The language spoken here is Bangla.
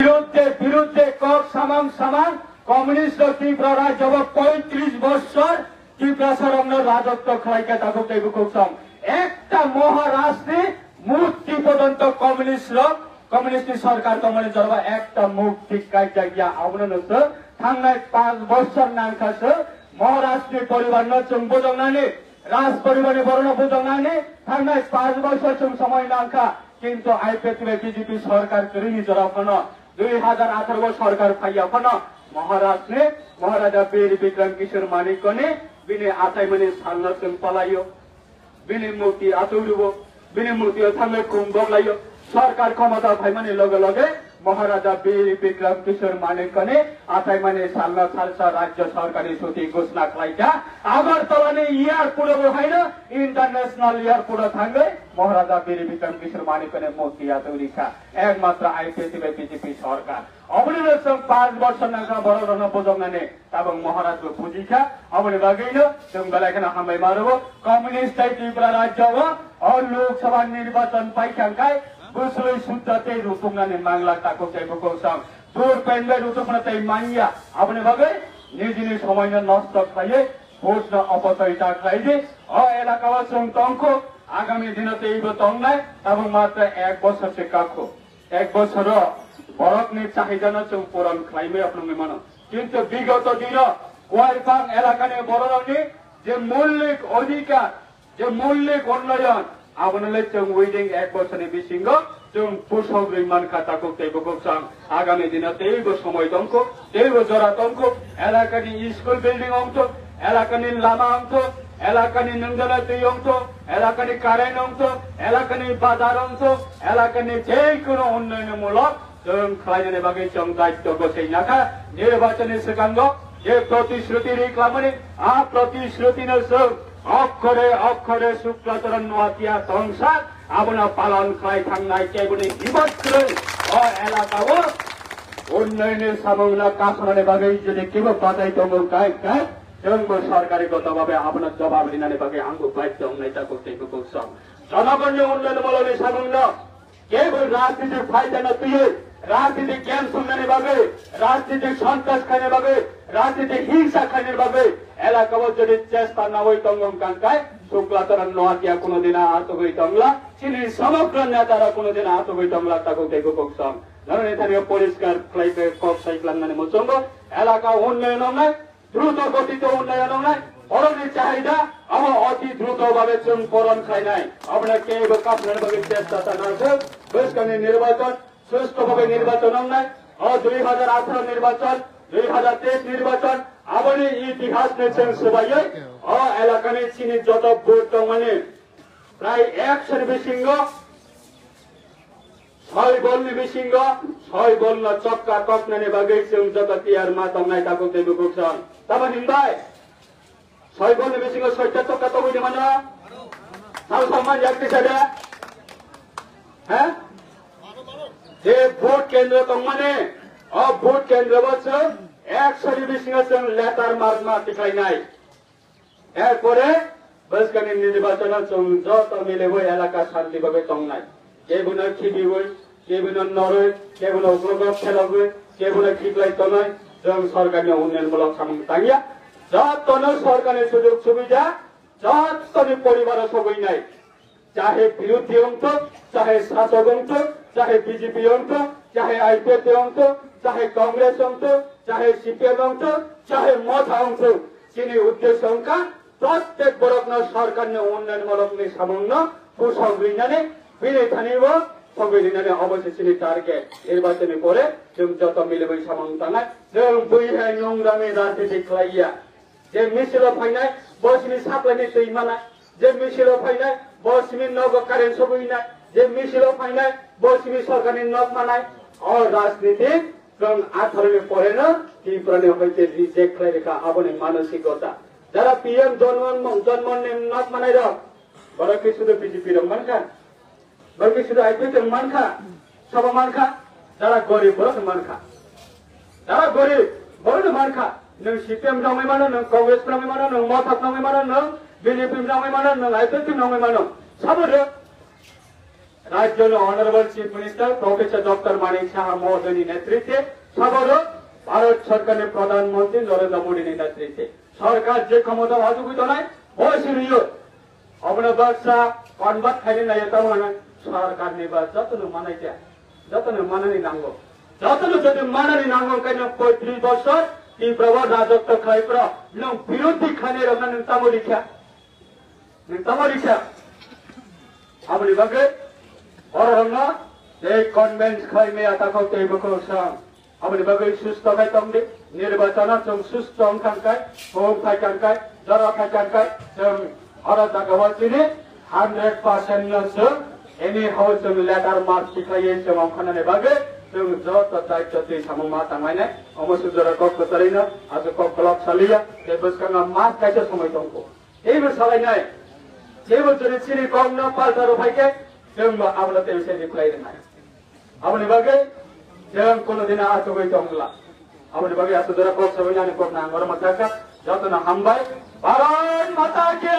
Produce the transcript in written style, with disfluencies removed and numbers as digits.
বিরুদ্ধে বিরুদ্ধে কক সামাং সামাং কমিউনিস্ট ত্রিপুরা রাজ্য 35 বছর ত্রিপুরা সরঙ্গের রাজত্ব খাইকে থাকুক এই বুকুকসম একটা মহারাষ্ট্রে মুক্তি পর্যন্ত কমিউনিস্ট সরকার কমলে জরবা একটা মুক্তি কাইটা গিয়া আবননস থাংনাই 5 বছর নাংখাস মহারাষ্ট্রে পরিবার নচুং বুজংনানি রাজ পরিবারে বড় বুজংনানি থাংনাই 5 বছর চুং সময় নাংখা কিন্তু আইপিএফ বিজেপি সরকার করিনি জরাফন 2018 সরকার ফাইয়া ফন মহারাষ্ট্রে মহারাজা বীর বিক্রম কিশোর মানিকনে বিনে আতাই মানে সালনাচুং পালাইও বিনে মূর্তি আতুরুব বিনে মূর্তি থামে কুম্বগলাইও সরকার ক্ষমতা ভাই মানে লগে লগে মহারাজা বীর বিক্রম কিশোর মানিকনে আতাই মানে সালনা সালসা রাজ্য সরকারি ছুটি ঘোষণা খাইটা আগরতলানে এয়ারপোর্ট বহাইনো ইন্টারন্যাশনাল এয়ারপোর্ট থাঙ্গে মহারাজা বীর বিক্রম কিশোর মানিকনে মূর্তি আতুরিকা একমাত্র আইপিএফ বিজেপি সরকার অবনীর 5 বছর নাকা বড় রণ বোঝানে এবং মহারাজ পুজিকা অবনী বাগেইন তুমি বেলা এখানে হামাই মারব কমিউনিস্ট ত্রিপুরা রাজ্য ও লোকসভা নির্বাচন পাইখাঙ্কায় বুসুই শুদ্ধতে রূপঙ্গানে বাংলা তাকো চাইব কৌশল দূর পেন্ডে রূপনাতে মাইয়া আপনি ভাবে নিজে সময় নষ্ট খাইয়ে ভোট অপচয়টা খাইছে ও এলাকা তঙ্ক আগামী দিনতে এই তংনায় এবং মাত্র 1 বছর সে কাকো 1 বছর বরফনি চাহিদা চৌ পূরণ খাইবে আপনার মানো কিন্তু বিগত দিন ওয়াইপাং এলাকানে বড়নি যে মৌলিক অধিকার যে মৌলিক উন্নয়ন আপনাদের চৌ উইডিং 1 বছরের বিশিঙ্গ চৌ পুষগ্রী মান খাতা করতে বকসাং আগামী দিনতে এই সময় তঙ্ক এই জোড়া তঙ্ক এলাকানি স্কুল বিল্ডিং অংশ এলাকানি লামা অংশ এলাকানি নন্দনা তুই অংশ এলাকানি কারেন্ট অংশ এলাকানি বাজার অংশ এলাকানি যে কোনো উন্নয়নমূলক খাইনে বাকি চং দায়িত্ব বসে নাকা নির্বাচনের সেকাঙ্গ যে প্রতিশ্রুতি রেখলামনে আ প্রতিশ্রুতি অক্ষরে অক্ষরে শুক্লাচরণ নোয়াতিয়া সংসার আপনার পালন খাই থাংনাই কেবনি বিভদ্র ও এলাকাও উন্নয়নের সামগ্রী কাছানে বাকি যদি কেউ বাতাই তঙ্গ কায় কায় সরকারিগতভাবে আপনার জবাব দিনানে বাকি আঙ্গু দায়িত্ব উন্নয়তা করতে সব জনগণ্য উন্নয়নমূলক সামগ্রী কেবল রাজনীতির ফায়দা না তুই রাজনীতি জ্ঞান শুননে ভাবে রাজনীতিক সন্ত্রাস খাইনে ভাবে রাজনীতিক হিংসা খাইনের ভাবে এলাকা যদি চেষ্টা না হই তঙ্গম কাঙ্কায় শুক্লাচরণ নোয়াতিয়া কোনদিন আহত হই তংলা চিনির সমগ্র নেতারা কোনদিন আহত হই তংলা তাকে দেখো কম ধরেন এখানে পরিষ্কার ফ্লাইটে কক সাইক্লান মানে মোচঙ্গ এলাকা উন্নয়ন নয় দ্রুত গতিতে উন্নয়ন নয় পরনের চাহিদা আমার অতি দ্রুত ভাবে চুন পরন খাই নাই আপনার কে আপনার ভাবে চেষ্টা না বেশখানি নির্বাচন সুষ্ঠুভাবে নির্বাচন নাই ও 2018 নির্বাচন 2023 নির্বাচন আপনি ইতিহাস নিয়েছেন সবাই ও এলাকানে চিনি যত ভোট মানে প্রায় 100 বিশিঙ্গ 6 বল বিশিঙ্গ 6 বল চক্কা ককনানে বাগেছে যত তিয়ার মাতম নাই তাকে দেব কুকসন তবে হিন্দাই 6 বল বিশিঙ্গ 6টা চক্কা তো বইতে মানো সাল সম্মান একটি সাইডে হ্যাঁ যে ভোট কেন্দ্র মানে ভোট কেন্দ্র বছর 100 বিশিঙ্গ লেটার মার্ক টিকাই নাই এরপরে বেশখানি নির্বাচন যত মিলে বই এলাকা শান্তিভাবে তং নাই কেবল খিবি বই কেবল নরই কেবল উগ্রগপ খেলা বই কেবল ঠিকলাই তো নয় যেমন সরকারি উন্নয়নমূলক সামগ্রী তাঙ্গিয়া যত সরকারের সুযোগ সুবিধা যত পরিবার সবই নাই চাহে বিরোধী অংশ চাহে শাসক অংশ চাহে বিজেপি অংশ চাহে আইপিএফ অংশ চাহে কংগ্রেস অংশ চাহে সিপিএম অংশ চাহে মথা অংশ চিনি উদ্দেশ্য অঙ্কা প্রত্যেক বরক সরকার উন্নয়নমূলক সামান্য কুসংবিধানে বিনে থানিব সংবিধানে অবশেষে টার্গেট নির্বাচনে পরে যত মিলে বই সামান্তানায় বই হ্যাঁ নোংরামে রাজনীতি খাইয়া যে মিছিল ফাইনায় বসমি সাপ্লাইনি তুই মানায় যে মিছিল ফাইনায় বসমি নগ কারেন্ট সবই নাই যে মিছিল ফাইনায় বসমি সরকারি নগ মানায় ও রাজনীতি 18 পরে না ত্রিপুরানে হইতে রিজেক্ট করে রেখা আপনি মানসিকতা যারা পিএম জন্ম নগ মানাই রাখ বড় কি শুধু বিজেপি রমান খান বড় কি শুধু আইপিএফ রমান খা সব মান খা যারা গরিব বড় মান খা যারা গরিব বড় মান খা नों सीपीएम नामै मानो नों कांग्रेस नामै मानो नों मथक नामै मानो नों बीजेपी नामै मानो नों आईपीएफ नामै मानो सबरो राज्य honourable chief minister professor doctor Manik Saha महोदय नेतृत्वे सबरो भारत सरकार प्रधानमंत्री नरेंद्र मोदी नेतृत्वे सरकार जे क्षमता हजुर तो नहीं बसिरियो अपने बच्चा कन्भर्ट खाने नहीं तो माने सरकार निर्वाचन जतन माने क्या जतन माननी नांगो जतन जतन माननी नांगो कहीं 35 वर्ष की प्रभाव राजत्व खाई पर लोग विरोधी खाने रखना निंता अपनी बगे और हमना एक कन्वेंस खाई में आता को तेरे को सांग अपनी बगे सुस्त खाई तंगे निर्वाचन चंग सुस्त अंकांकाय होम खाई जरा खाई चंग और तकवाची ने 100% नसो एनी हाउस चंग लेटर मार्च की खाई चंग अंकाना ने बगे चंग जो तो दायित्व ते समूह माता मायने अमर सुधरा कॉक कतरीना आज कॉक क्लॉक सालिया ते बस का मार्च कैसे समय तुमको ये भी साला नहीं ये भी चुरी चिरी कॉम ना पाल तारो भाई के चंग अब लते विषय दिखाई देना अपनी बगे चंग कोनो दिन आ तो गई तंगला अपनी बगे आज सुधरा कॉक समय जाने कॉक ना अंगर मत का जो तो ना हम भाई भारत माता के